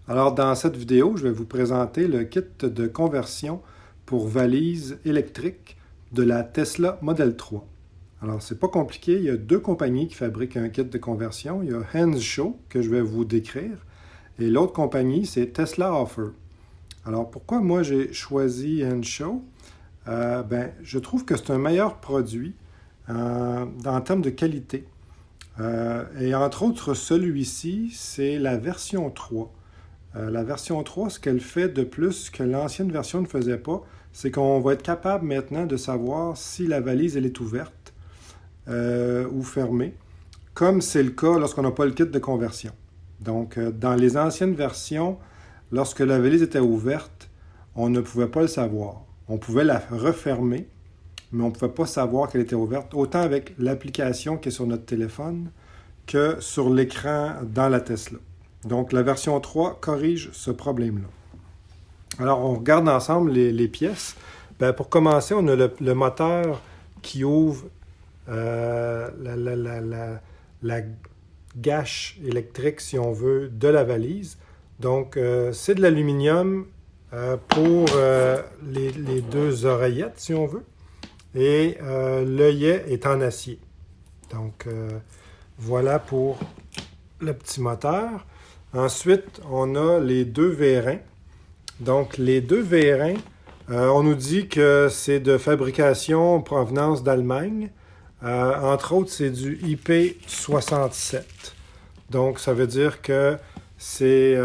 Alors, dans cette vidéo, je vais vous présenter le kit de conversion pour valise électrique de la Tesla Model 3. Alors, c'est pas compliqué, il y a deux compagnies qui fabriquent un kit de conversion. Il y a Henshaw, que je vais vous décrire, et l'autre compagnie, c'est Tesla Offer. Alors, pourquoi moi j'ai choisi Henshaw? Je trouve que c'est un meilleur produit en termes de qualité. Et entre autres, celui-ci, c'est la version 3. La version 3, ce qu'elle fait de plus que l'ancienne version ne faisait pas, c'est qu'on va être capable maintenant de savoir si la valise elle est ouverte ou fermée, comme c'est le cas lorsqu'on n'a pas le kit de conversion. Donc, dans les anciennes versions, lorsque la valise était ouverte, on ne pouvait pas le savoir. On pouvait la refermer, mais on ne pouvait pas savoir qu'elle était ouverte, autant avec l'application qui est sur notre téléphone que sur l'écran dans la Tesla. Donc, la version 3 corrige ce problème-là. Alors, on regarde ensemble les pièces. Pour commencer, on a le moteur qui ouvre la gâche électrique, si on veut, de la valise. Donc, c'est de l'aluminium pour les deux oreillettes, si on veut. Et l'œillet est en acier. Donc, voilà pour le petit moteur. Ensuite, on a les deux vérins. Donc, les deux vérins, on nous dit que c'est de fabrication en provenance d'Allemagne. Entre autres, c'est du IP67. Donc, ça veut dire que c'est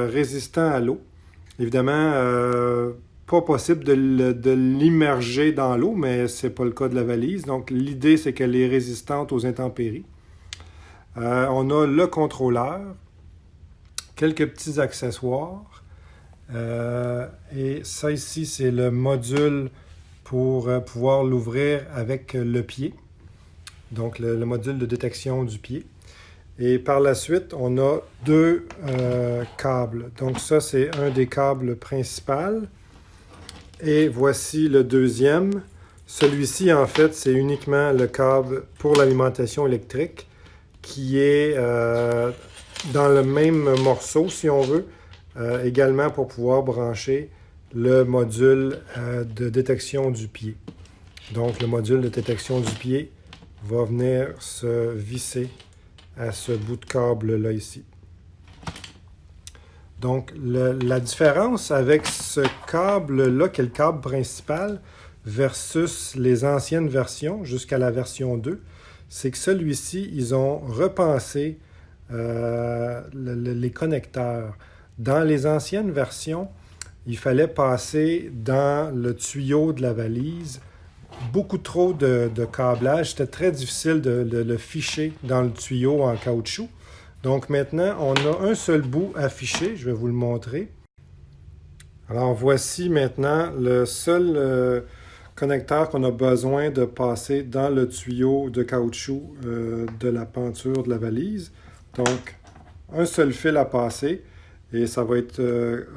résistant à l'eau. Évidemment, pas possible de l'immerger dans l'eau, mais ce n'est pas le cas de la valise. Donc, l'idée, c'est qu'elle est résistante aux intempéries. On a le contrôleur, quelques petits accessoires. Et ça ici, c'est le module pour pouvoir l'ouvrir avec le pied. Donc, le module de détection du pied. Et par la suite, on a deux câbles. Donc, ça, c'est un des câbles principaux. Et voici le deuxième. Celui-ci, en fait, c'est uniquement le câble pour l'alimentation électrique qui est dans le même morceau, si on veut, également pour pouvoir brancher le module de détection du pied. Donc, le module de détection du pied va venir se visser à ce bout de câble-là ici. Donc, la différence avec ce câble-là, qui est le câble principal, versus les anciennes versions, jusqu'à la version 2, c'est que celui-ci, ils ont repensé les connecteurs. Dans les anciennes versions, il fallait passer dans le tuyau de la valise beaucoup trop de câblage. C'était très difficile de le ficher dans le tuyau en caoutchouc. Donc maintenant, on a un seul bout affiché. Je vais vous le montrer. Alors voici maintenant le seul connecteur qu'on a besoin de passer dans le tuyau de caoutchouc de la penture de la valise. Donc, un seul fil à passer. Et ça va être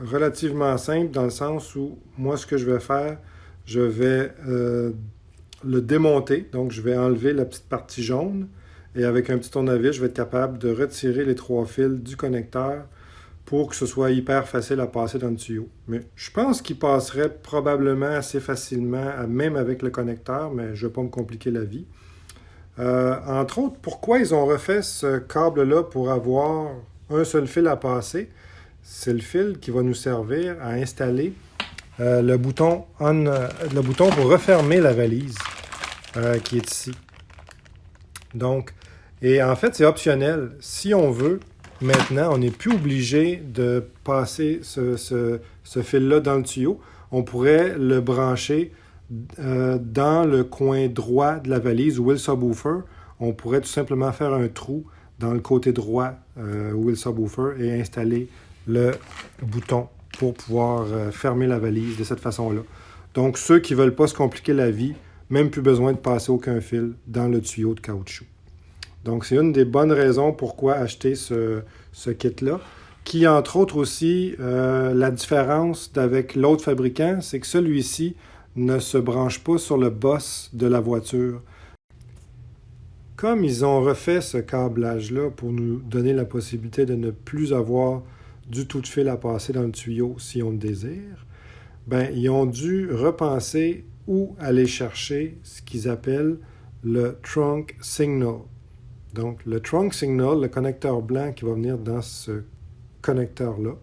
relativement simple dans le sens où, moi, ce que je vais faire, je vais le démonter. Donc, je vais enlever la petite partie jaune. Et avec un petit tournevis, je vais être capable de retirer les trois fils du connecteur pour que ce soit hyper facile à passer dans le tuyau. Mais je pense qu'il passerait probablement assez facilement, même avec le connecteur, mais je ne vais pas me compliquer la vie. Entre autres, pourquoi ils ont refait ce câble-là pour avoir un seul fil à passer? C'est le fil qui va nous servir à installer le bouton pour refermer la valise qui est ici. Donc, et en fait, c'est optionnel. Si on veut, maintenant, on n'est plus obligé de passer ce fil-là dans le tuyau. On pourrait le brancher dans le coin droit de la valise où est le subwoofer. On pourrait tout simplement faire un trou dans le côté droit où est le subwoofer et installer le bouton pour pouvoir fermer la valise de cette façon-là. Donc, ceux qui ne veulent pas se compliquer la vie, même plus besoin de passer aucun fil dans le tuyau de caoutchouc. Donc, c'est une des bonnes raisons pourquoi acheter ce kit-là, qui, entre autres aussi, la différence avec l'autre fabricant, c'est que celui-ci ne se branche pas sur le boss de la voiture. Comme ils ont refait ce câblage-là pour nous donner la possibilité de ne plus avoir du tout de fil à passer dans le tuyau si on le désire, ben, ils ont dû repenser où aller chercher ce qu'ils appellent le trunk signal. Donc, le trunk signal, le connecteur blanc qui va venir dans ce connecteur-là,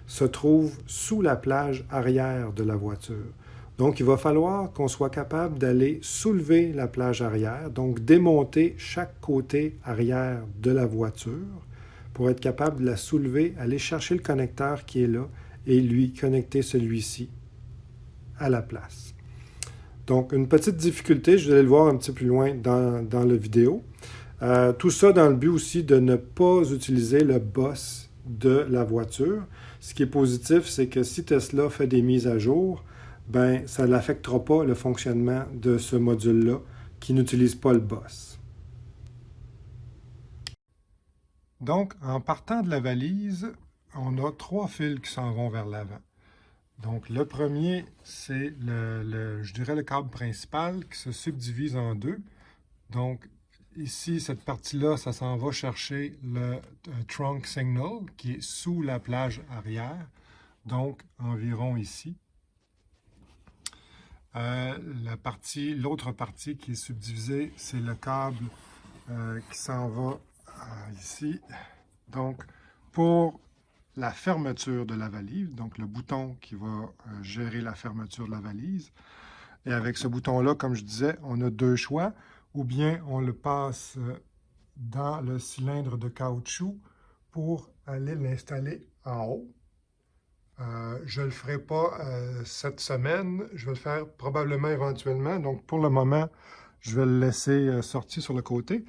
se trouve sous la plage arrière de la voiture. Donc, il va falloir qu'on soit capable d'aller soulever la plage arrière, donc démonter chaque côté arrière de la voiture pour être capable de la soulever, aller chercher le connecteur qui est là et lui connecter celui-ci à la place. Donc, une petite difficulté, je vais aller le voir un petit peu plus loin dans la vidéo. Tout ça dans le but aussi de ne pas utiliser le boss de la voiture. Ce qui est positif, c'est que si Tesla fait des mises à jour, ben, ça n'affectera pas le fonctionnement de ce module-là qui n'utilise pas le boss. Donc, en partant de la valise, on a 3 fils qui s'en vont vers l'avant. Donc, le premier, c'est je dirais le câble principal qui se subdivise en 2. Donc, ici, cette partie-là, ça s'en va chercher le trunk signal qui est sous la plage arrière, donc environ ici. L'autre partie qui est subdivisée, c'est le câble qui s'en va ici. Donc, pour la fermeture de la valise, donc le bouton qui va gérer la fermeture de la valise. Et avec ce bouton-là, comme je disais, on a 2 choix. Ou bien on le passe dans le cylindre de caoutchouc pour aller l'installer en haut. Je ne le ferai pas cette semaine, je vais le faire probablement éventuellement. Donc pour le moment, je vais le laisser sortir sur le côté.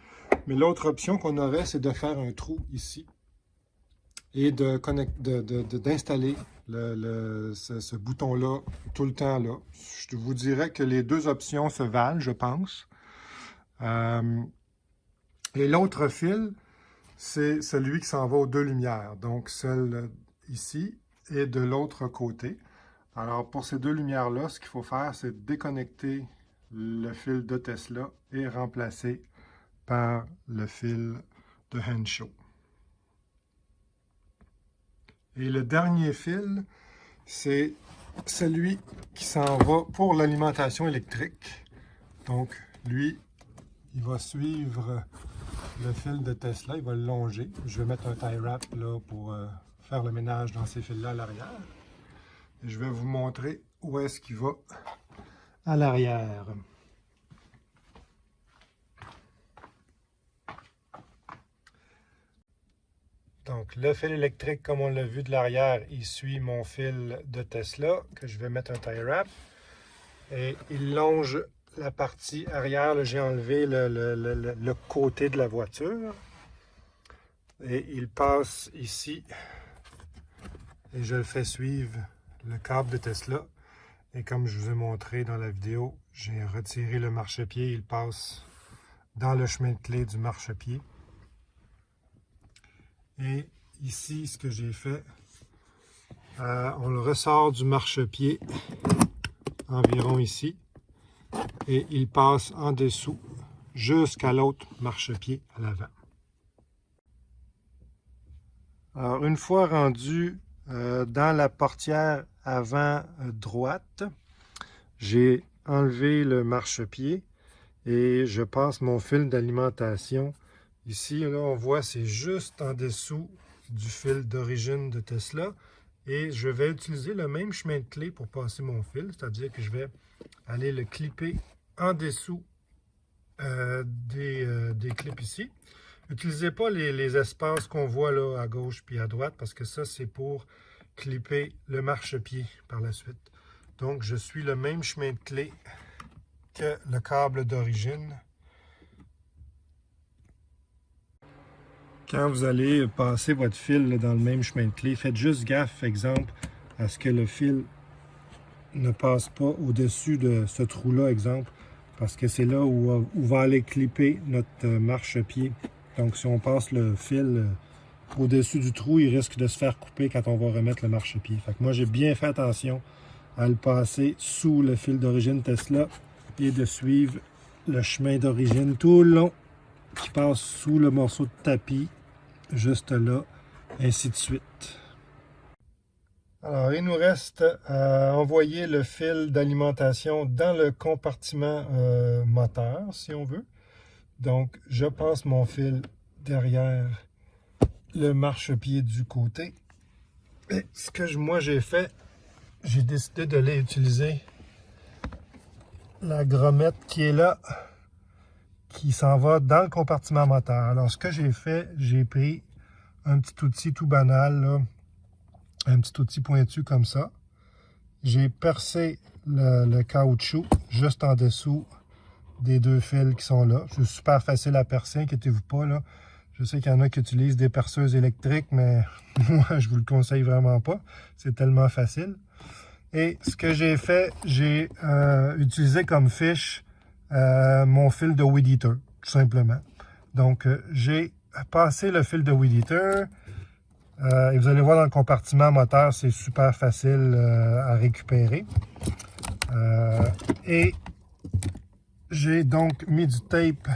Mais l'autre option qu'on aurait, c'est de faire un trou ici et d'installer ce bouton-là tout le temps là. Je vous dirais que les 2 options se valent, je pense. Et l'autre fil, c'est celui qui s'en va aux 2 lumières, donc celle ici et de l'autre côté. Alors pour ces 2 lumières-là, ce qu'il faut faire, c'est déconnecter le fil de Tesla et remplacer par le fil de Henshaw. Et le dernier fil, c'est celui qui s'en va pour l'alimentation électrique. Donc lui, il va suivre le fil de Tesla, il va le longer. Je vais mettre un tie wrap là pour faire le ménage dans ces fils-là à l'arrière. Et je vais vous montrer où est-ce qu'il va à l'arrière. Donc le fil électrique, comme on l'a vu de l'arrière, il suit mon fil de Tesla que je vais mettre un tie wrap. Et il longe la partie arrière, j'ai enlevé le côté de la voiture et il passe ici et je le fais suivre le câble de Tesla et comme je vous ai montré dans la vidéo, j'ai retiré le marchepied, il passe dans le chemin de clé du marchepied et ici ce que j'ai fait, on le ressort du marchepied environ ici. Et il passe en dessous jusqu'à l'autre marchepied à l'avant. Alors, une fois rendu dans la portière avant droite, j'ai enlevé le marchepied et je passe mon fil d'alimentation. Ici, là, on voit, c'est juste en dessous du fil d'origine de Tesla. Et je vais utiliser le même chemin de clé pour passer mon fil, c'est-à-dire que je vais aller le clipper en dessous des clips ici. N'utilisez pas les espaces qu'on voit là à gauche puis à droite parce que ça c'est pour clipper le marchepied par la suite. Donc je suis le même chemin de clé que le câble d'origine. Quand vous allez passer votre fil dans le même chemin de clé, faites juste gaffe, exemple, à ce que le fil ne passe pas au-dessus de ce trou-là, exemple, parce que c'est là où va aller clipper notre marchepied. Donc, si on passe le fil au-dessus du trou, il risque de se faire couper quand on va remettre le marchepied. Fait que moi, j'ai bien fait attention à le passer sous le fil d'origine Tesla et de suivre le chemin d'origine tout le long qui passe sous le morceau de tapis, juste là, ainsi de suite. Alors, il nous reste à envoyer le fil d'alimentation dans le compartiment moteur, si on veut. Donc, je passe mon fil derrière le marchepied du côté. Et ce que moi j'ai fait, j'ai décidé de aller utiliser la grommette qui est là, qui s'en va dans le compartiment moteur. Alors, ce que j'ai fait, j'ai pris un petit outil tout banal, là, un petit outil pointu comme ça. J'ai percé le caoutchouc juste en dessous des deux fils qui sont là. C'est super facile à percer, inquiétez-vous pas, là. Je sais qu'il y en a qui utilisent des perceuses électriques, mais moi, je vous le conseille vraiment pas. C'est tellement facile. Et ce que j'ai fait, j'ai utilisé comme fiche mon fil de Weed Eater, tout simplement. Donc, j'ai passé le fil de Weed Eater. Et vous allez voir dans le compartiment moteur, c'est super facile à récupérer. Et j'ai donc mis du tape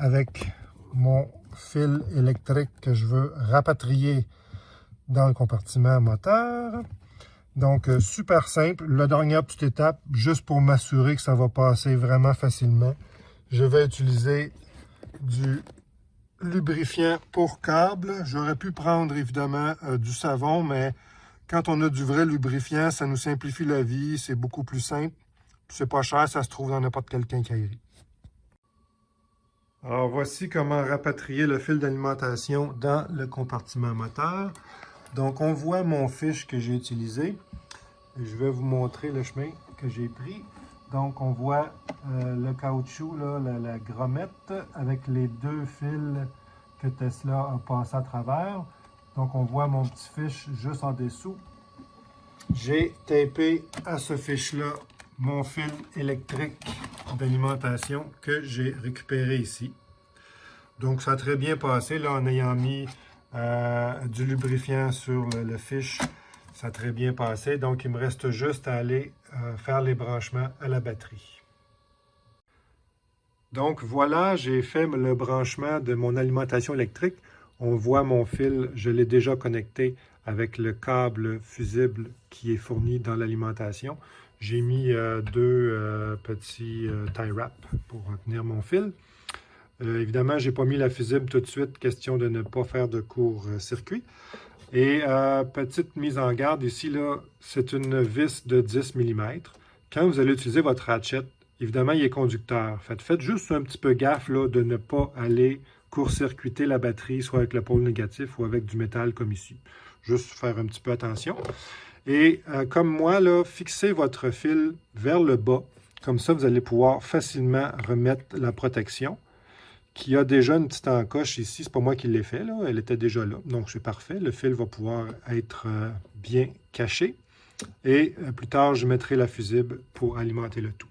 avec mon fil électrique que je veux rapatrier dans le compartiment moteur. Donc, super simple. La dernière petite étape, juste pour m'assurer que ça va passer vraiment facilement, je vais utiliser du lubrifiant pour câble. J'aurais pu prendre évidemment du savon, mais quand on a du vrai lubrifiant, ça nous simplifie la vie, c'est beaucoup plus simple. C'est pas cher, ça se trouve dans n'importe quelle quincaillerie. Alors voici comment rapatrier le fil d'alimentation dans le compartiment moteur. Donc on voit mon fiche que j'ai utilisé. Je vais vous montrer le chemin que j'ai pris. Donc on voit le caoutchouc, là, la grommette avec les deux fils que Tesla a passé à travers. Donc on voit mon petit fiche juste en dessous. J'ai tapé à ce fiche-là mon fil électrique d'alimentation que j'ai récupéré ici. Donc ça a très bien passé là, en ayant mis du lubrifiant sur le fiche. Ça a très bien passé. Donc il me reste juste à aller faire les branchements à la batterie. Donc voilà, j'ai fait le branchement de mon alimentation électrique. On voit mon fil, je l'ai déjà connecté avec le câble fusible qui est fourni dans l'alimentation. J'ai mis deux petits tie wraps pour retenir mon fil. Évidemment, je n'ai pas mis la fusible tout de suite, question de ne pas faire de court-circuit. Et petite mise en garde ici, là, c'est une vis de 10 mm. Quand vous allez utiliser votre ratchet, évidemment, il est conducteur. Faites juste un petit peu gaffe là, de ne pas aller court-circuiter la batterie, soit avec le pôle négatif ou avec du métal comme ici. Juste faire un petit peu attention. Et comme moi, là, fixez votre fil vers le bas. Comme ça, vous allez pouvoir facilement remettre la protection, qui a déjà une petite encoche ici. C'est pas moi qui l'ai fait, là. Elle était déjà là. Donc, c'est parfait. Le fil va pouvoir être bien caché. Et plus tard, je mettrai la fusible pour alimenter le tout.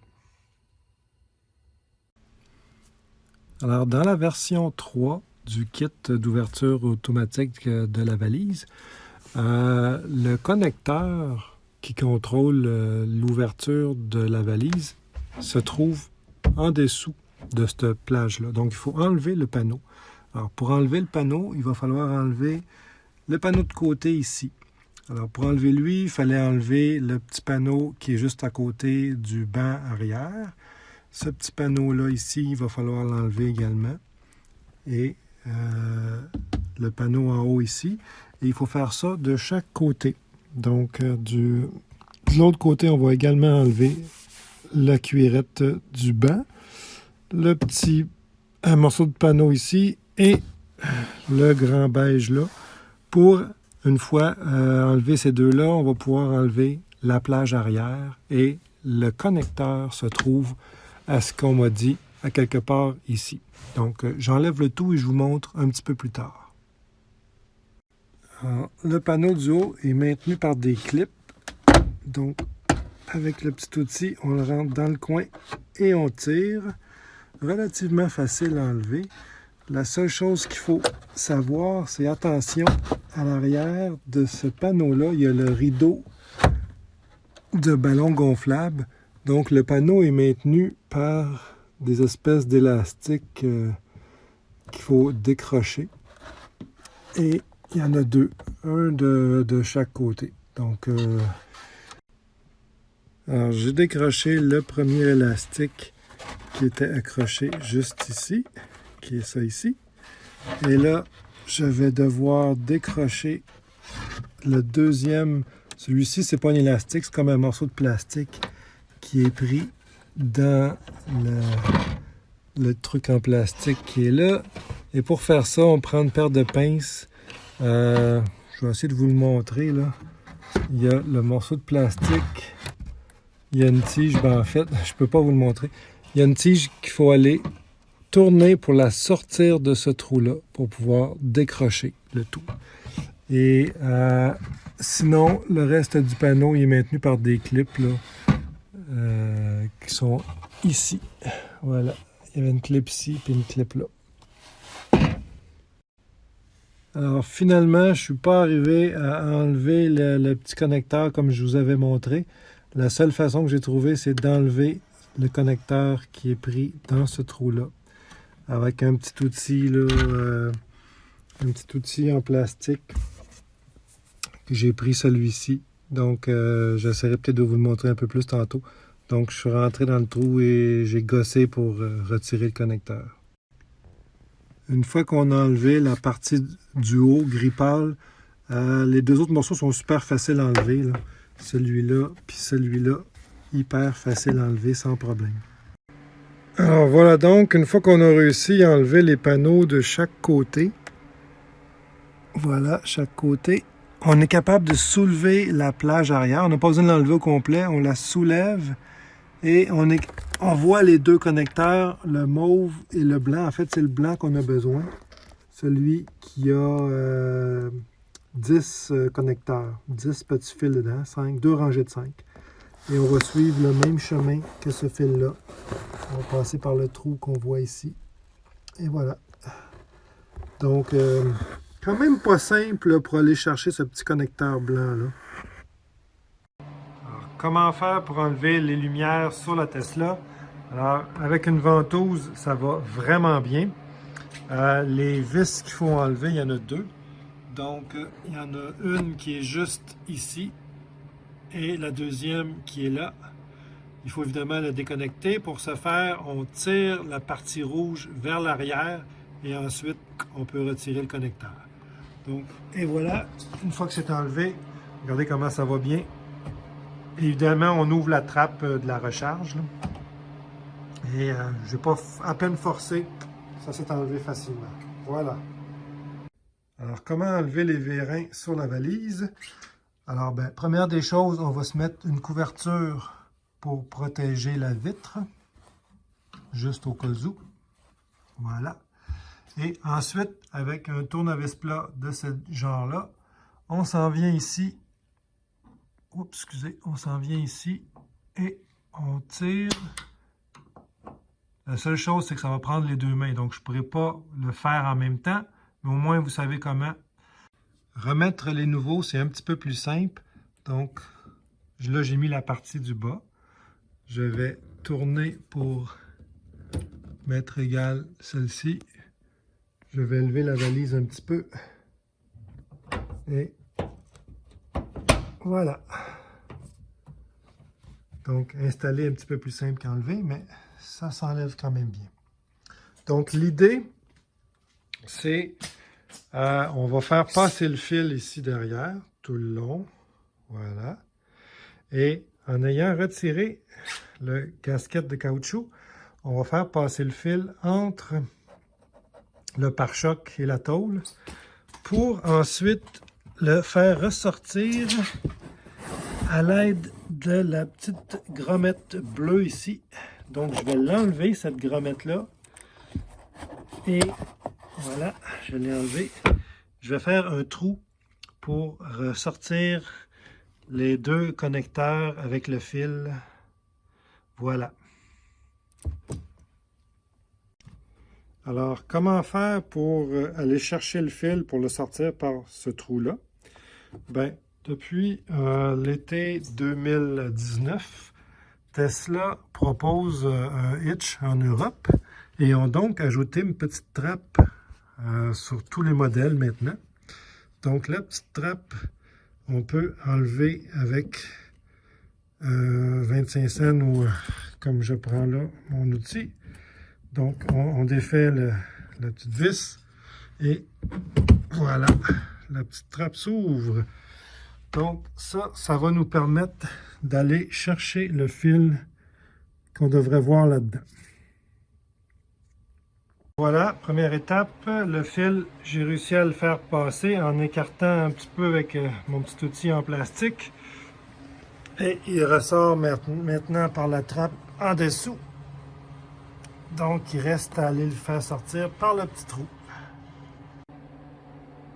Alors, dans la version 3 du kit d'ouverture automatique de la valise, le connecteur qui contrôle l'ouverture de la valise se trouve en dessous de cette plage-là. Donc, il faut enlever le panneau. Alors, pour enlever le panneau, il va falloir enlever le panneau de côté ici. Alors, pour enlever lui, il fallait enlever le petit panneau qui est juste à côté du banc arrière. Ce petit panneau-là ici, il va falloir l'enlever également. Et le panneau en haut ici. Et il faut faire ça de chaque côté. Donc, de l'autre côté, on va également enlever la cuillerette du banc, le petit morceau de panneau ici et le grand beige là. Pour, une fois enlevé ces deux-là, on va pouvoir enlever la plage arrière et le connecteur se trouve à ce qu'on m'a dit, à quelque part ici. Donc, j'enlève le tout et je vous montre un petit peu plus tard. Alors, le panneau du haut est maintenu par des clips. Donc, avec le petit outil, on le rentre dans le coin et on tire. Relativement facile à enlever. La seule chose qu'il faut savoir, c'est attention, à l'arrière de ce panneau-là, il y a le rideau de ballon gonflable. Donc, le panneau est maintenu par des espèces d'élastiques qu'il faut décrocher. Et il y en a deux, un de chaque côté. Donc, alors j'ai décroché le premier élastique qui était accroché juste ici, qui est ça ici. Et là, je vais devoir décrocher le deuxième. Celui-ci, c'est pas un élastique, c'est comme un morceau de plastique qui est pris dans le truc en plastique qui est là. Et pour faire ça, on prend une paire de pinces. Je vais essayer de vous le montrer, là. Il y a le morceau de plastique. Il y a une tige. Ben, en fait, je peux pas vous le montrer. Il y a une tige qu'il faut aller tourner pour la sortir de ce trou-là pour pouvoir décrocher le tout. Et sinon, le reste du panneau il est maintenu par des clips là, qui sont ici. Voilà. Il y avait une clip ici et une clip là. Alors finalement, je ne suis pas arrivé à enlever le petit connecteur comme je vous avais montré. La seule façon que j'ai trouvé, c'est d'enlever le connecteur qui est pris dans ce trou-là. Avec un petit outil, là, un petit outil en plastique. J'ai pris celui-ci. Donc, j'essaierai peut-être de vous le montrer un peu plus tantôt. Donc, je suis rentré dans le trou et j'ai gossé pour retirer le connecteur. Une fois qu'on a enlevé la partie du haut, gris pâle, les deux autres morceaux sont super faciles à enlever. Là. Celui-là, puis celui-là, hyper facile à enlever sans problème. Alors voilà donc, une fois qu'on a réussi à enlever les panneaux de chaque côté, voilà, chaque côté, on est capable de soulever la plage arrière. On n'a pas besoin de l'enlever au complet, on la soulève et on voit les deux connecteurs, le mauve et le blanc. En fait, c'est le blanc qu'on a besoin, celui qui a 10 connecteurs, 10 petits fils dedans, 2 rangées de 5. Et on va suivre le même chemin que ce fil-là. On va passer par le trou qu'on voit ici. Et voilà. Donc, quand même pas simple là, pour aller chercher ce petit connecteur blanc-là. Alors, comment faire pour enlever les lumières sur la Tesla? Alors, avec une ventouse, ça va vraiment bien. Les vis qu'il faut enlever, il y en a deux. Donc, il y en a une qui est juste ici. Et la deuxième qui est là. Il faut évidemment la déconnecter. Pour ce faire, on tire la partie rouge vers l'arrière et ensuite on peut retirer le connecteur. Donc, et voilà, une fois que c'est enlevé, regardez comment ça va bien. Évidemment, on ouvre la trappe de la recharge. Là. Et je n'ai pas à peine forcé, ça s'est enlevé facilement. Voilà. Alors, comment enlever les vérins sur la valise? Alors, ben, première des choses, on va se mettre une couverture pour protéger la vitre, juste au cas où. Voilà. Et ensuite, avec un tournevis plat de ce genre-là, on s'en vient ici. Oups, excusez, on s'en vient ici et on tire. La seule chose, c'est que ça va prendre les deux mains. Donc, je ne pourrai pas le faire en même temps, mais au moins, vous savez comment. Remettre les nouveaux, c'est un petit peu plus simple. Donc, là, j'ai mis la partie du bas. Je vais tourner pour mettre égal celle-ci. Je vais lever la valise un petit peu. Et voilà. Donc, installer un petit peu plus simple qu'enlever, mais ça s'enlève quand même bien. Donc, l'idée, c'est on va faire passer le fil ici derrière, tout le long. Voilà. Et en ayant retiré le gasket de caoutchouc, on va faire passer le fil entre le pare-choc et la tôle pour ensuite le faire ressortir à l'aide de la petite grommette bleue ici. Donc, je vais l'enlever, cette grommette-là. Et voilà, je l'ai enlevé. Je vais faire un trou pour ressortir les deux connecteurs avec le fil. Voilà. Alors, comment faire pour aller chercher le fil pour le sortir par ce trou-là? Bien, depuis l'été 2019, Tesla propose un hitch en Europe et ont donc ajouté une petite trappe sur tous les modèles maintenant. Donc la petite trappe, on peut enlever avec 25 cents ou comme je prends là mon outil. Donc on défait la petite vis et voilà, la petite trappe s'ouvre. Donc ça va nous permettre d'aller chercher le fil qu'on devrait voir là-dedans. Voilà, première étape, le fil, j'ai réussi à le faire passer en écartant un petit peu avec mon petit outil en plastique. Et il ressort maintenant par la trappe en dessous. Donc il reste à aller le faire sortir par le petit trou.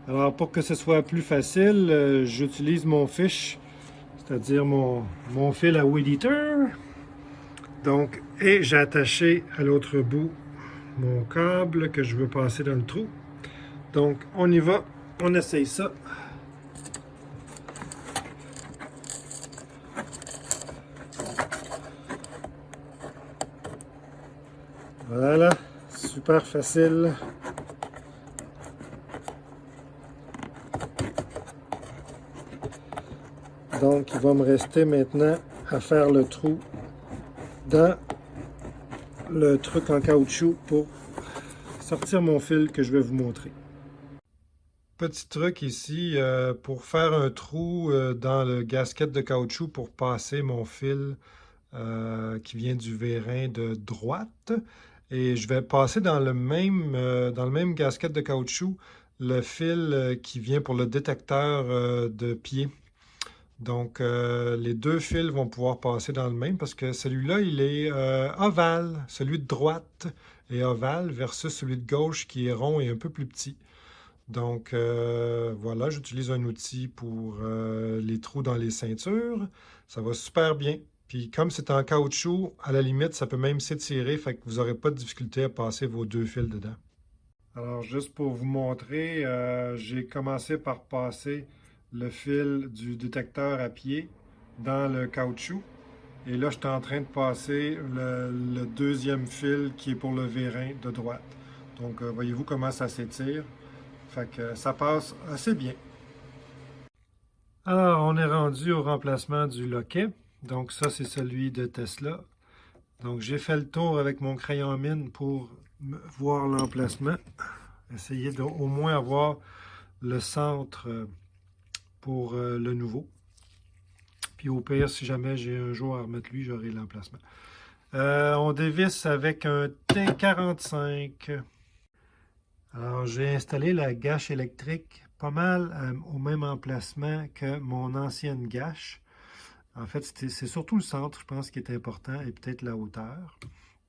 Alors pour que ce soit plus facile, j'utilise mon fiche, c'est-à-dire mon fil à weed eater. Donc, et j'ai attaché à l'autre bout mon câble que je veux passer dans le trou. Donc on y va, on essaye ça. Voilà, super facile. Donc il va me rester maintenant à faire le trou dans le truc en caoutchouc pour sortir mon fil que je vais vous montrer. Petit truc ici, pour faire un trou dans le gasket de caoutchouc pour passer mon fil qui vient du vérin de droite. Et je vais passer dans le même gasket de caoutchouc le fil qui vient pour le détecteur de pied. Donc, les deux fils vont pouvoir passer dans le même parce que celui-là, il est ovale. Celui de droite est ovale versus celui de gauche qui est rond et un peu plus petit. Donc, voilà, j'utilise un outil pour les trous dans les ceintures. Ça va super bien. Puis, comme c'est en caoutchouc, à la limite, ça peut même s'étirer, fait que vous n'aurez pas de difficulté à passer vos deux fils dedans. Alors, juste pour vous montrer, j'ai commencé par passer le fil du détecteur à pied dans le caoutchouc. Et là, je suis en train de passer le deuxième fil qui est pour le vérin de droite. Donc, voyez-vous comment ça s'étire. Fait que ça passe assez bien. Alors, on est rendu au remplacement du loquet. Donc, ça, c'est celui de Tesla. Donc, j'ai fait le tour avec mon crayon à mine pour voir l'emplacement. Essayer d'au moins avoir le centre pour le nouveau. Puis au pire, si jamais j'ai un jour à remettre lui, j'aurai l'emplacement. On dévisse avec un T45. Alors, j'ai installé la gâche électrique pas mal au même emplacement que mon ancienne gâche. En fait, c'est surtout le centre, je pense, qui est important, et peut-être la hauteur.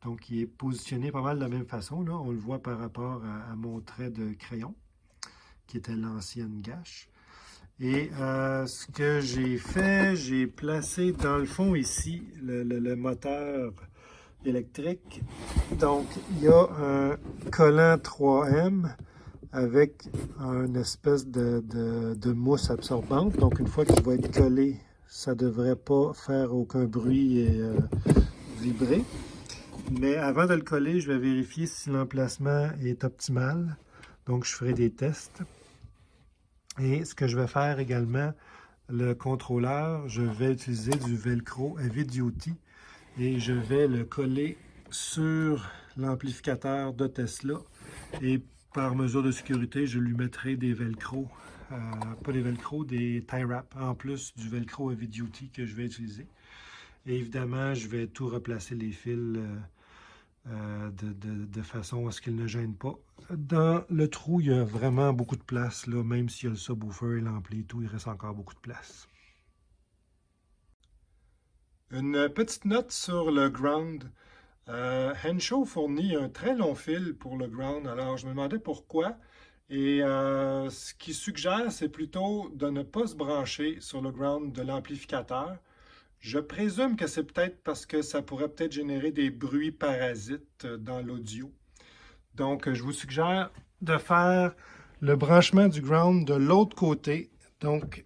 Donc, il est positionné pas mal de la même façon. Là, on le voit par rapport à mon trait de crayon, qui était l'ancienne gâche. Et ce que j'ai fait, j'ai placé dans le fond ici le moteur électrique. Donc, il y a un collant 3M avec une espèce de mousse absorbante. Donc, une fois qu'il va être collé, ça ne devrait pas faire aucun bruit et vibrer. Mais avant de le coller, je vais vérifier si l'emplacement est optimal. Donc, je ferai des tests. Et ce que je vais faire également, le contrôleur, je vais utiliser du velcro heavy duty et je vais le coller sur l'amplificateur de Tesla. Et par mesure de sécurité, je lui mettrai des velcro, pas des velcro, des tie wraps en plus du velcro heavy duty que je vais utiliser. Et évidemment, je vais tout replacer les fils de façon à ce qu'ils ne gênent pas. Dans le trou, il y a vraiment beaucoup de place, là, même s'il y a le subwoofer et l'ampli et tout, il reste encore beaucoup de place. Une petite note sur le ground. Henshaw fournit un très long fil pour le ground, alors je me demandais pourquoi. Et ce qu'il suggère, c'est plutôt de ne pas se brancher sur le ground de l'amplificateur. Je présume que c'est peut-être parce que ça pourrait peut-être générer des bruits parasites dans l'audio. Donc, je vous suggère de faire le branchement du ground de l'autre côté. Donc,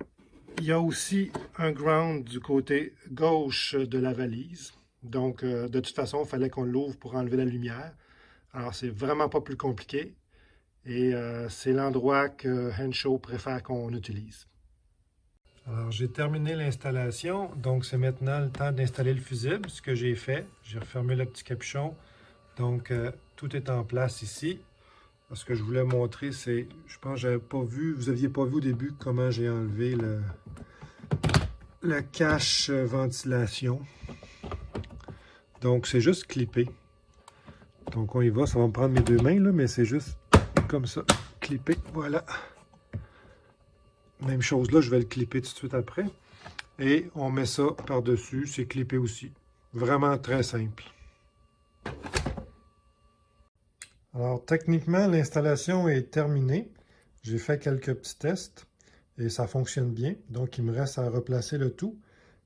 il y a aussi un ground du côté gauche de la valise. Donc, de toute façon, il fallait qu'on l'ouvre pour enlever la lumière. Alors, c'est vraiment pas plus compliqué. Et c'est l'endroit que Henshaw préfère qu'on utilise. Alors, j'ai terminé l'installation, donc c'est maintenant le temps d'installer le fusible, ce que j'ai fait. J'ai refermé le petit capuchon, donc tout est en place ici. Ce que je voulais montrer, c'est, je pense que j'avais pas vu, vous n'aviez pas vu au début comment j'ai enlevé le cache ventilation. Donc, c'est juste clippé. Donc, on y va, ça va me prendre mes deux mains, là, mais c'est juste comme ça, clippé, voilà. Même chose là, je vais le clipper tout de suite après. Et on met ça par-dessus, c'est clippé aussi. Vraiment très simple. Alors, techniquement, l'installation est terminée. J'ai fait quelques petits tests et ça fonctionne bien. Donc, il me reste à replacer le tout.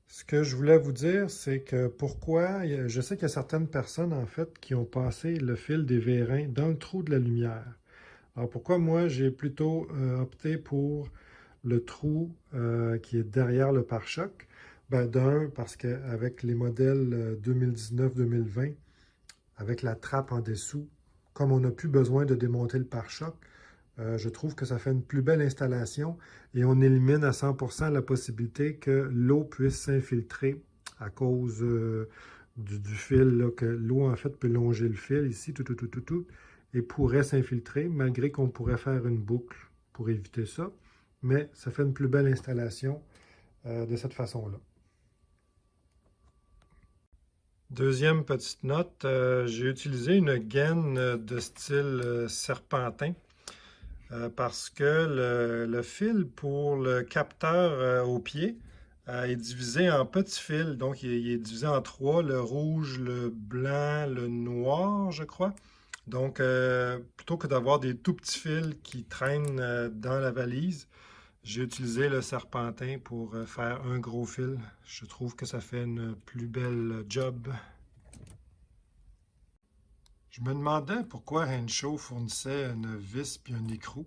Ce que je voulais vous dire, c'est que pourquoi, je sais qu'il y a certaines personnes, en fait, qui ont passé le fil des vérins dans le trou de la lumière. Alors, pourquoi moi, j'ai plutôt opté pour le trou qui est derrière le pare-choc? Ben, d'un, parce qu'avec les modèles 2019-2020, avec la trappe en dessous, comme on n'a plus besoin de démonter le pare-choc, je trouve que ça fait une plus belle installation et on élimine à 100% la possibilité que l'eau puisse s'infiltrer à cause du fil, là, que l'eau en fait peut longer le fil ici, et pourrait s'infiltrer, malgré qu'on pourrait faire une boucle pour éviter ça. Mais ça fait une plus belle installation de cette façon-là. Deuxième petite note, j'ai utilisé une gaine de style serpentin parce que le fil pour le capteur au pied est divisé en petits fils. Donc, il est divisé en trois, le rouge, le blanc, le noir, je crois. Donc, plutôt que d'avoir des tout petits fils qui traînent dans la valise, j'ai utilisé le serpentin pour faire un gros fil. Je trouve que ça fait une plus belle job. Je me demandais pourquoi Henshaw fournissait une vis puis un écrou.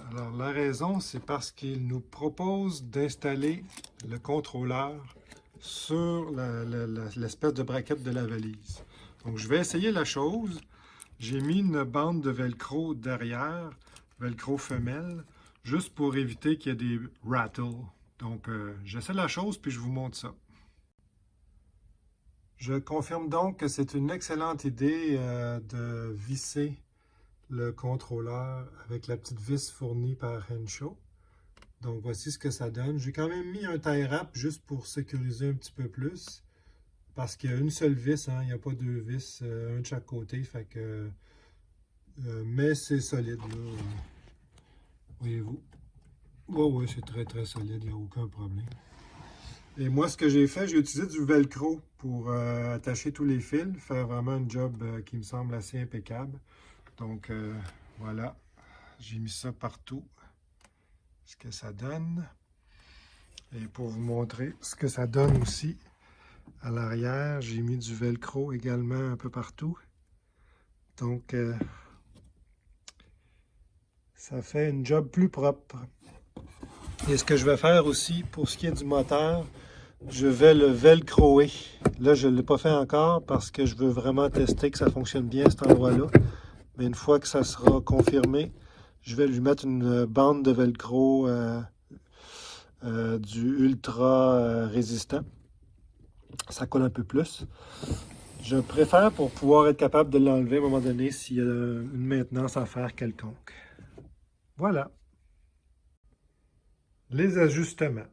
Alors la raison, c'est parce qu'il nous propose d'installer le contrôleur sur l'espèce de braquette de la valise. Donc je vais essayer la chose. J'ai mis une bande de velcro derrière, velcro femelle, juste pour éviter qu'il y ait des rattles. Donc j'essaie la chose puis je vous montre ça. Je confirme donc que c'est une excellente idée de visser le contrôleur avec la petite vis fournie par Henshaw. Donc voici ce que ça donne. J'ai quand même mis un tie wrap juste pour sécuriser un petit peu plus. Parce qu'il y a une seule vis, hein, il n'y a pas deux vis, un de chaque côté. Fait que, mais c'est solide, là. Voyez-vous? Oui, c'est très très solide, il n'y a aucun problème. Et moi, ce que j'ai fait, j'ai utilisé du velcro pour attacher tous les fils, faire vraiment un job qui me semble assez impeccable. Donc, voilà, j'ai mis ça partout, ce que ça donne. Et pour vous montrer ce que ça donne aussi, à l'arrière, j'ai mis du velcro également un peu partout. Donc, ça fait une job plus propre. Et ce que je vais faire aussi, pour ce qui est du moteur, je vais le velcroer. Là, je ne l'ai pas fait encore parce que je veux vraiment tester que ça fonctionne bien à cet endroit-là. Mais une fois que ça sera confirmé, je vais lui mettre une bande de velcro du ultra résistant. Ça colle un peu plus. Je préfère pour pouvoir être capable de l'enlever à un moment donné s'il y a une maintenance à faire quelconque. Voilà. Les ajustements.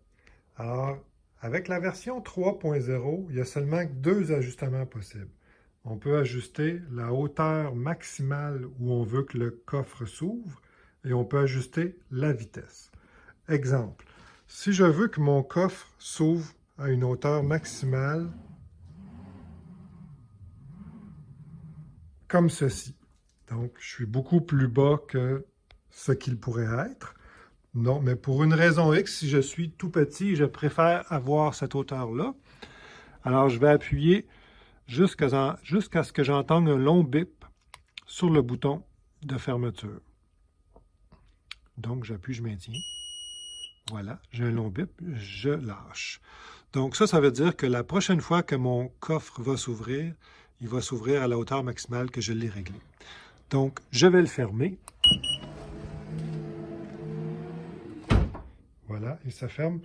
Alors, avec la version 3.0, il y a seulement deux ajustements possibles. On peut ajuster la hauteur maximale où on veut que le coffre s'ouvre et on peut ajuster la vitesse. Exemple, si je veux que mon coffre s'ouvre à une hauteur maximale comme ceci. Donc, je suis beaucoup plus bas que ce qu'il pourrait être. Non, mais pour une raison X, si je suis tout petit, je préfère avoir cette hauteur-là. Alors, je vais appuyer jusqu'à ce que j'entende un long bip sur le bouton de fermeture. Donc, j'appuie, je maintiens. Voilà, j'ai un long bip, je lâche. Donc, ça veut dire que la prochaine fois que mon coffre va s'ouvrir, il va s'ouvrir à la hauteur maximale que je l'ai réglée. Donc, je vais le fermer. Voilà, et ça ferme.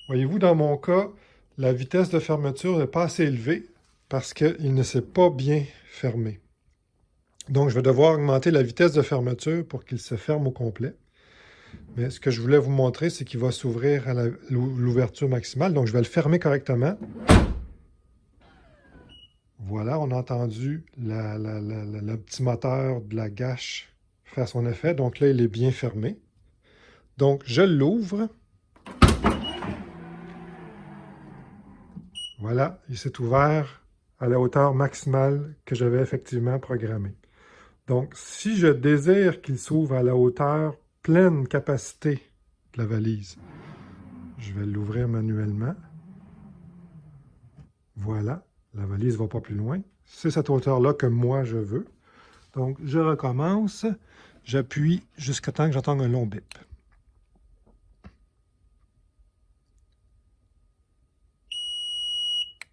Voyez-vous, dans mon cas, la vitesse de fermeture n'est pas assez élevée parce qu'il ne s'est pas bien fermé. Donc, je vais devoir augmenter la vitesse de fermeture pour qu'il se ferme au complet. Mais ce que je voulais vous montrer, c'est qu'il va s'ouvrir à l'ouverture maximale. Donc, je vais le fermer correctement. Voilà, on a entendu le petit moteur de la gâche faire son effet. Donc là, il est bien fermé. Donc, je l'ouvre. Voilà, il s'est ouvert à la hauteur maximale que j'avais effectivement programmée. Donc, si je désire qu'il s'ouvre à la hauteur pleine capacité de la valise, je vais l'ouvrir manuellement. Voilà, la valise ne va pas plus loin. C'est cette hauteur-là que moi je veux. Donc, je recommence. J'appuie jusqu'à temps que j'entende un long bip.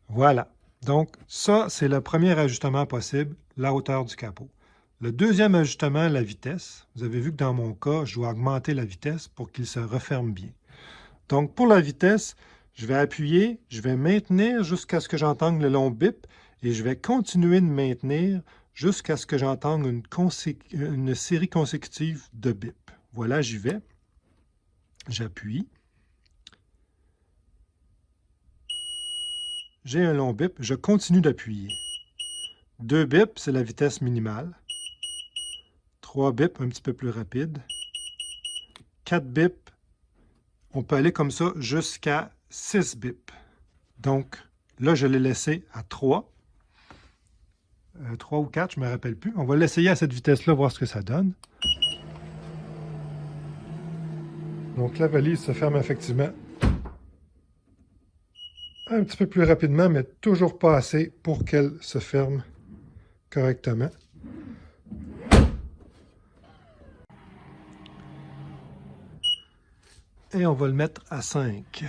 Voilà. Donc, ça, c'est le premier ajustement possible, la hauteur du capot. Le deuxième ajustement, la vitesse. Vous avez vu que dans mon cas, je dois augmenter la vitesse pour qu'il se referme bien. Donc, pour la vitesse, je vais appuyer, je vais maintenir jusqu'à ce que j'entende le long bip et je vais continuer de maintenir jusqu'à ce que j'entende une série consécutive de bip. Voilà, j'y vais. J'appuie. J'ai un long bip, je continue d'appuyer. 2 bips, c'est la vitesse minimale. 3 bips, un petit peu plus rapide. 4 bips, on peut aller comme ça jusqu'à 6 bips. Donc, là, je l'ai laissé à 3. 3 ou 4, je ne me rappelle plus. On va l'essayer à cette vitesse-là, voir ce que ça donne. Donc, la valise se ferme effectivement un petit peu plus rapidement, mais toujours pas assez pour qu'elle se ferme correctement. Et on va le mettre à 5.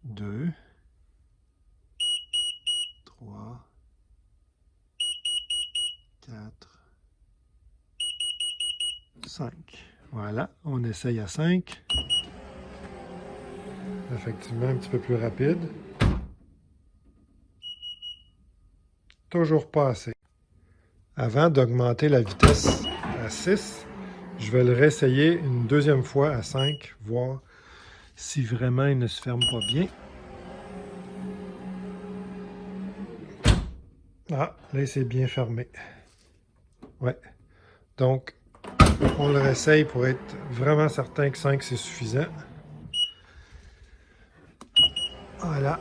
Deux, 3, 4, 5. Voilà, on essaye à 5. Effectivement, un petit peu plus rapide. Toujours pas assez. Avant d'augmenter la vitesse à 6, je vais le réessayer une deuxième fois à 5, voir si vraiment il ne se ferme pas bien. Ah, là, il s'est bien fermé. Ouais. Donc, on le réessaye pour être vraiment certain que 5, c'est suffisant. Voilà.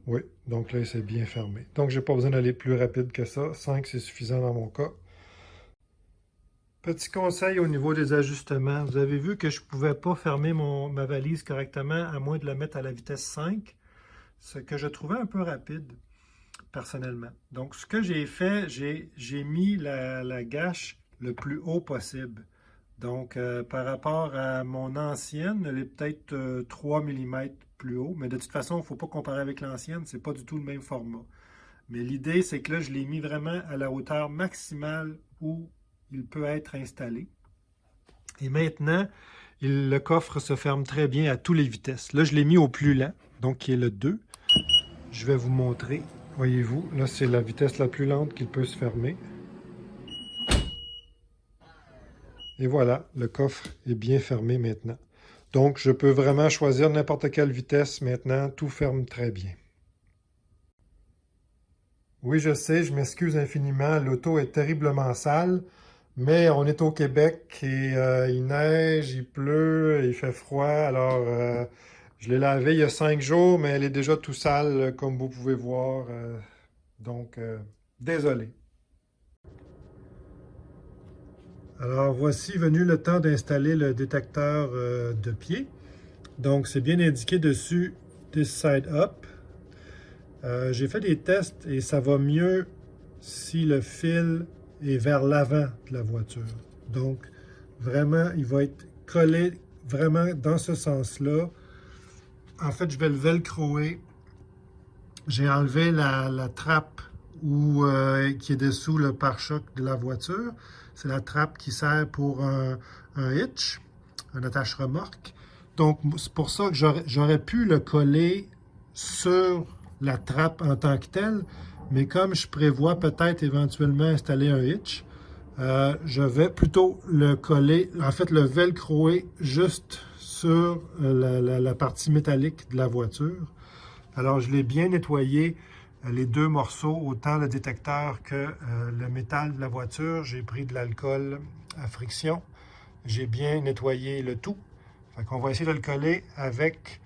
Oui, donc là, il s'est bien fermé. Donc, je n'ai pas besoin d'aller plus rapide que ça. 5, c'est suffisant dans mon cas. Petit conseil au niveau des ajustements. Vous avez vu que je ne pouvais pas fermer ma valise correctement à moins de la mettre à la vitesse 5, ce que je trouvais un peu rapide, personnellement. Donc, ce que j'ai fait, j'ai mis la gâche le plus haut possible. Donc, par rapport à mon ancienne, elle est peut-être 3 mm plus haut, mais de toute façon, il ne faut pas comparer avec l'ancienne, c'est pas du tout le même format. Mais l'idée, c'est que là, je l'ai mis vraiment à la hauteur maximale où il peut être installé. Et maintenant, le coffre se ferme très bien à toutes les vitesses. Là, je l'ai mis au plus lent, donc qui est le 2. Je vais vous montrer. Voyez-vous, là, c'est la vitesse la plus lente qu'il peut se fermer. Et voilà, le coffre est bien fermé maintenant. Donc, je peux vraiment choisir n'importe quelle vitesse maintenant. Tout ferme très bien. Oui, je sais, je m'excuse infiniment. L'auto est terriblement sale. Mais on est au Québec et il neige, il pleut, il fait froid. Alors, je l'ai lavée il y a 5 jours, mais elle est déjà tout sale, comme vous pouvez voir. Donc, désolé. Alors, voici venu le temps d'installer le détecteur de pied. Donc, c'est bien indiqué dessus « This side up ». J'ai fait des tests et ça va mieux si le fil est vers l'avant de la voiture. Donc, vraiment, il va être coller vraiment dans ce sens-là. En fait, je vais le velcroer. J'ai enlevé la trappe qui est dessous le pare-choc de la voiture. C'est la trappe qui sert pour un hitch, un attache-remorque. Donc, c'est pour ça que j'aurais pu le coller sur la trappe en tant que telle, mais comme je prévois peut-être éventuellement installer un hitch, je vais plutôt le coller, en fait le velcroer juste sur la partie métallique de la voiture. Alors, je l'ai bien nettoyé, les deux morceaux, autant le détecteur que le métal de la voiture. J'ai pris de l'alcool à friction. J'ai bien nettoyé le tout. Fait qu'on va essayer de le coller avec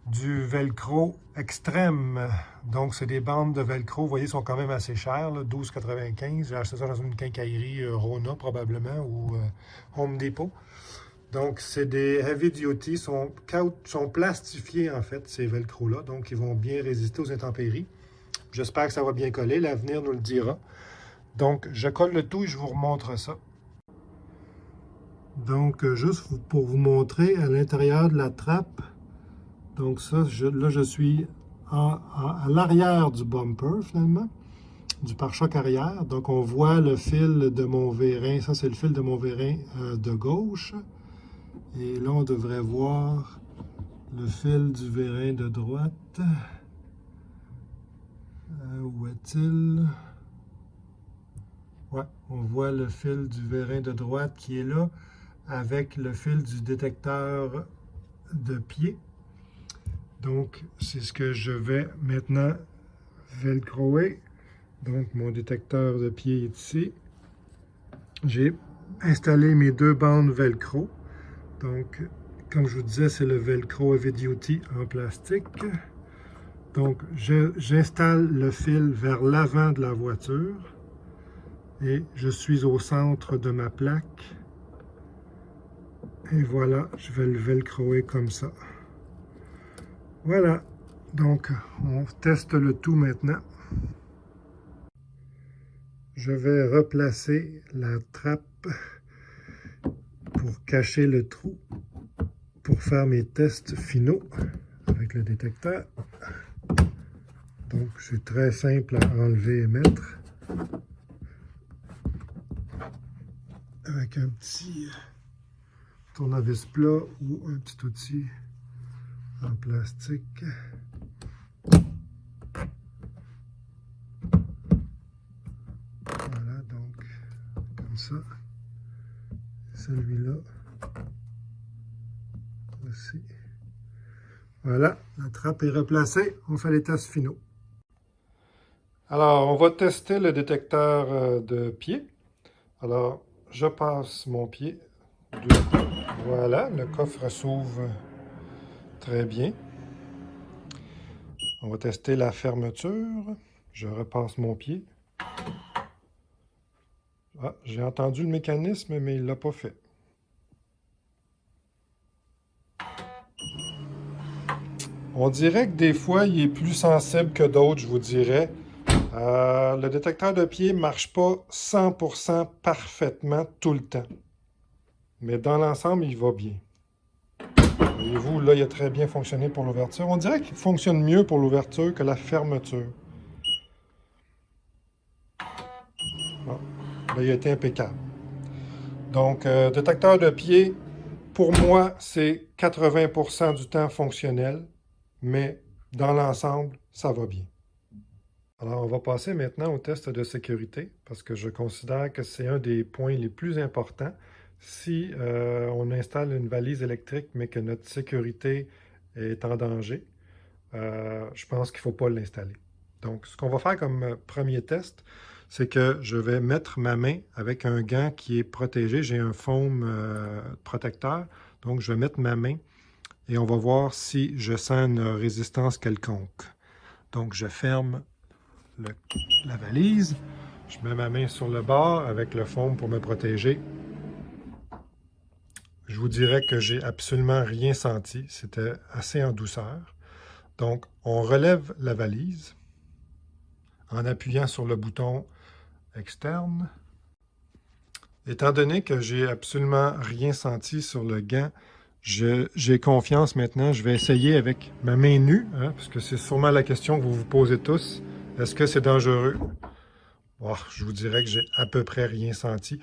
du velcro extrême. Donc, c'est des bandes de velcro, vous voyez, sont quand même assez chères, 12,95. J'ai acheté ça dans une quincaillerie Rona, probablement, ou Home Depot. Donc, c'est des heavy duty, sont plastifiés, en fait, ces velcro-là. Donc, ils vont bien résister aux intempéries. J'espère que ça va bien coller. L'avenir nous le dira. Donc, je colle le tout et je vous remontre ça. Donc, juste pour vous montrer, à l'intérieur de la trappe, donc ça, là, je suis à l'arrière du bumper, finalement, du pare-choc arrière. Donc, on voit le fil de mon vérin. Ça, c'est le fil de mon vérin de gauche. Et là, on devrait voir le fil du vérin de droite. Où est-il? Ouais, on voit le fil du vérin de droite qui est là avec le fil du détecteur de pied. Donc, c'est ce que je vais maintenant velcroer. Donc, mon détecteur de pied est ici. J'ai installé mes deux bandes velcro. Donc, comme je vous disais, c'est le velcro heavy duty en plastique. Donc, j'installe le fil vers l'avant de la voiture et je suis au centre de ma plaque. Et voilà, je vais le velcroer comme ça. Voilà, donc on teste le tout maintenant. Je vais replacer la trappe pour cacher le trou, pour faire mes tests finaux avec le détecteur. Donc c'est très simple à enlever et mettre. Avec un petit tournevis plat ou un petit outil en plastique. Voilà, donc, comme ça. Celui-là aussi. Voilà, la trappe est replacée. On fait les tests finaux. Alors, on va tester le détecteur de pied. Alors, je passe mon pied. Voilà, le coffre s'ouvre très bien. On va tester la fermeture. Je repasse mon pied. Ah, j'ai entendu le mécanisme, mais il ne l'a pas fait. On dirait que des fois, il est plus sensible que d'autres, je vous dirais. Le détecteur de pied ne marche pas 100% parfaitement tout le temps. Mais dans l'ensemble, il va bien. Voyez-vous, là, il a très bien fonctionné pour l'ouverture. On dirait qu'il fonctionne mieux pour l'ouverture que la fermeture. Bon, là, il a été impeccable. Donc, détecteur de pied, pour moi, c'est 80% du temps fonctionnel, mais dans l'ensemble, ça va bien. Alors, on va passer maintenant au test de sécurité, parce que je considère que c'est un des points les plus importants. Si on installe une valise électrique, mais que notre sécurité est en danger, je pense qu'il ne faut pas l'installer. Donc, ce qu'on va faire comme premier test, c'est que je vais mettre ma main avec un gant qui est protégé. J'ai un foam protecteur, donc je vais mettre ma main et on va voir si je sens une résistance quelconque. Donc, je ferme la valise, je mets ma main sur le bord avec le foam pour me protéger. Je vous dirais que j'ai absolument rien senti, c'était assez en douceur. Donc, on relève la valise en appuyant sur le bouton externe. Étant donné que j'ai absolument rien senti sur le gant, j'ai confiance maintenant. Je vais essayer avec ma main nue, hein, parce que c'est sûrement la question que vous vous posez tous. Est-ce que c'est dangereux? Oh, je vous dirais que j'ai à peu près rien senti.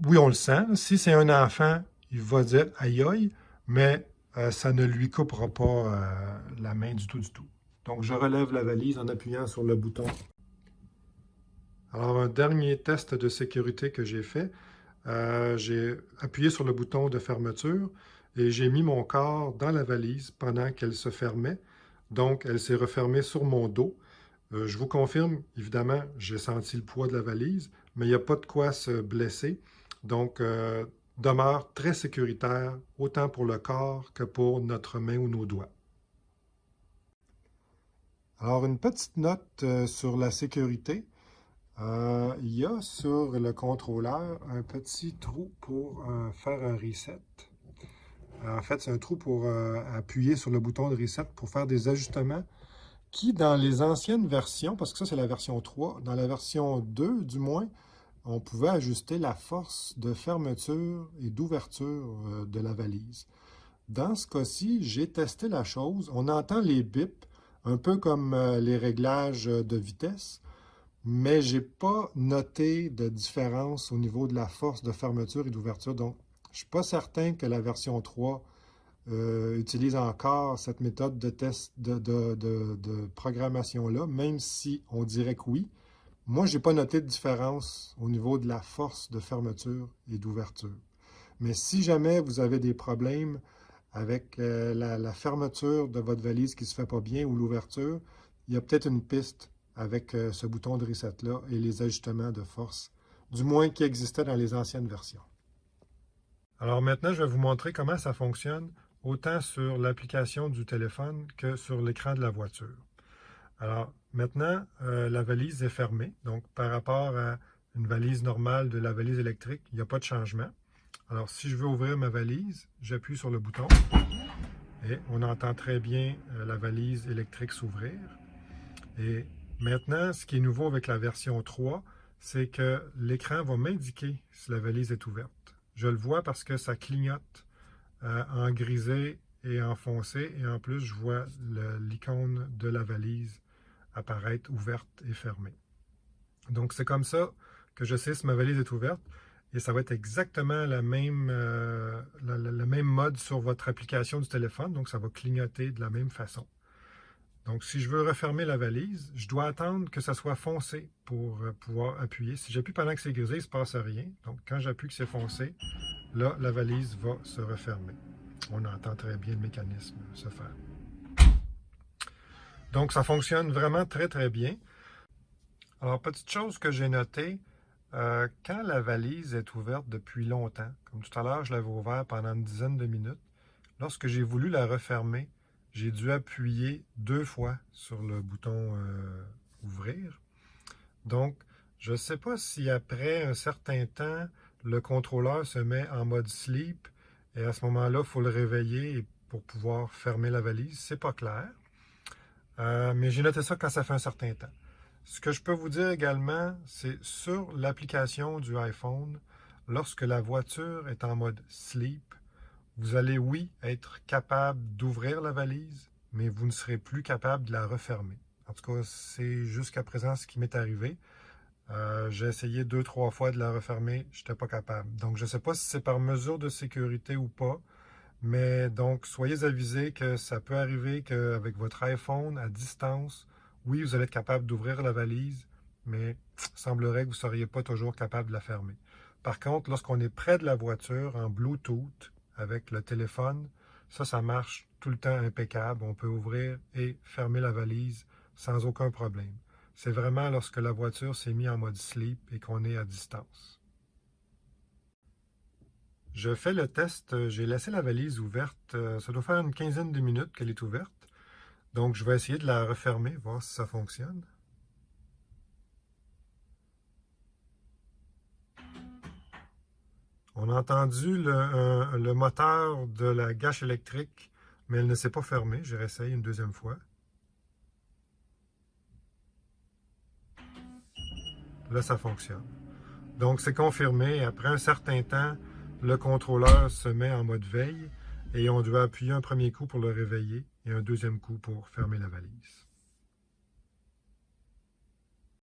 Oui, on le sent. Si c'est un enfant, il va dire aïe aïe, mais ça ne lui coupera pas la main du tout, du tout. Donc, je relève la valise en appuyant sur le bouton. Alors, un dernier test de sécurité que j'ai fait, j'ai appuyé sur le bouton de fermeture et j'ai mis mon corps dans la valise pendant qu'elle se fermait. Donc, elle s'est refermée sur mon dos. Je vous confirme, évidemment, j'ai senti le poids de la valise, mais il n'y a pas de quoi se blesser. Donc, demeure très sécuritaire, autant pour le corps que pour notre main ou nos doigts. Alors, une petite note sur la sécurité. Il y a sur le contrôleur un petit trou pour faire un reset. En fait, c'est un trou pour appuyer sur le bouton de reset pour faire des ajustements qui, dans les anciennes versions, parce que ça c'est la version 3, dans la version 2 du moins, on pouvait ajuster la force de fermeture et d'ouverture de la valise. Dans ce cas-ci, j'ai testé la chose. On entend les bips, un peu comme les réglages de vitesse, mais je n'ai pas noté de différence au niveau de la force de fermeture et d'ouverture. Donc, je ne suis pas certain que la version 3 utilise encore cette méthode de test de programmation-là, même si on dirait que oui. Moi, je n'ai pas noté de différence au niveau de la force de fermeture et d'ouverture. Mais si jamais vous avez des problèmes avec la fermeture de votre valise qui ne se fait pas bien ou l'ouverture, il y a peut-être une piste avec ce bouton de reset-là et les ajustements de force, du moins qui existaient dans les anciennes versions. Alors maintenant, je vais vous montrer comment ça fonctionne, autant sur l'application du téléphone que sur l'écran de la voiture. Alors maintenant, la valise est fermée, donc par rapport à une valise normale de la valise électrique, il n'y a pas de changement. Alors si je veux ouvrir ma valise, j'appuie sur le bouton et on entend très bien la valise électrique s'ouvrir. Et maintenant, ce qui est nouveau avec la version 3, c'est que l'écran va m'indiquer si la valise est ouverte. Je le vois parce que ça clignote en grisé et en foncé. Et en plus, je vois l'icône de la valise apparaître ouverte et fermée. Donc, c'est comme ça que je sais si ma valise est ouverte. Et ça va être exactement le même mode sur votre application du téléphone. Donc, ça va clignoter de la même façon. Donc, si je veux refermer la valise, je dois attendre que ça soit foncé pour pouvoir appuyer. Si j'appuie pendant que c'est grisé, il ne se passe rien. Donc, quand j'appuie que c'est foncé, là, la valise va se refermer. On entend très bien le mécanisme se faire. Donc, ça fonctionne vraiment très, très bien. Alors, petite chose que j'ai notée, quand la valise est ouverte depuis longtemps, comme tout à l'heure, je l'avais ouverte pendant une dizaine de minutes, lorsque j'ai voulu la refermer, j'ai dû appuyer 2 fois sur le bouton ouvrir. Donc, je ne sais pas si après un certain temps, le contrôleur se met en mode sleep et à ce moment-là, il faut le réveiller pour pouvoir fermer la valise. C'est pas clair. Mais j'ai noté ça quand ça fait un certain temps. Ce que je peux vous dire également, c'est sur l'application du iPhone, lorsque la voiture est en mode sleep, vous allez, oui, être capable d'ouvrir la valise, mais vous ne serez plus capable de la refermer. En tout cas, c'est jusqu'à présent ce qui m'est arrivé. J'ai essayé 2-3 fois de la refermer, je n'étais pas capable. Donc, je ne sais pas si c'est par mesure de sécurité ou pas, mais donc, soyez avisés que ça peut arriver qu'avec votre iPhone à distance, oui, vous allez être capable d'ouvrir la valise, mais il semblerait que vous ne seriez pas toujours capable de la fermer. Par contre, lorsqu'on est près de la voiture en Bluetooth avec le téléphone, ça marche tout le temps impeccable. On peut ouvrir et fermer la valise sans aucun problème. C'est vraiment lorsque la voiture s'est mise en mode sleep et qu'on est à distance. Je fais le test, j'ai laissé la valise ouverte, ça doit faire une quinzaine de minutes qu'elle est ouverte. Donc je vais essayer de la refermer, voir si ça fonctionne. On a entendu le moteur de la gâche électrique, mais elle ne s'est pas fermée. Je réessaye une deuxième fois. Là, ça fonctionne. Donc, c'est confirmé. Après un certain temps, le contrôleur se met en mode veille et on doit appuyer un premier coup pour le réveiller et un deuxième coup pour fermer la valise.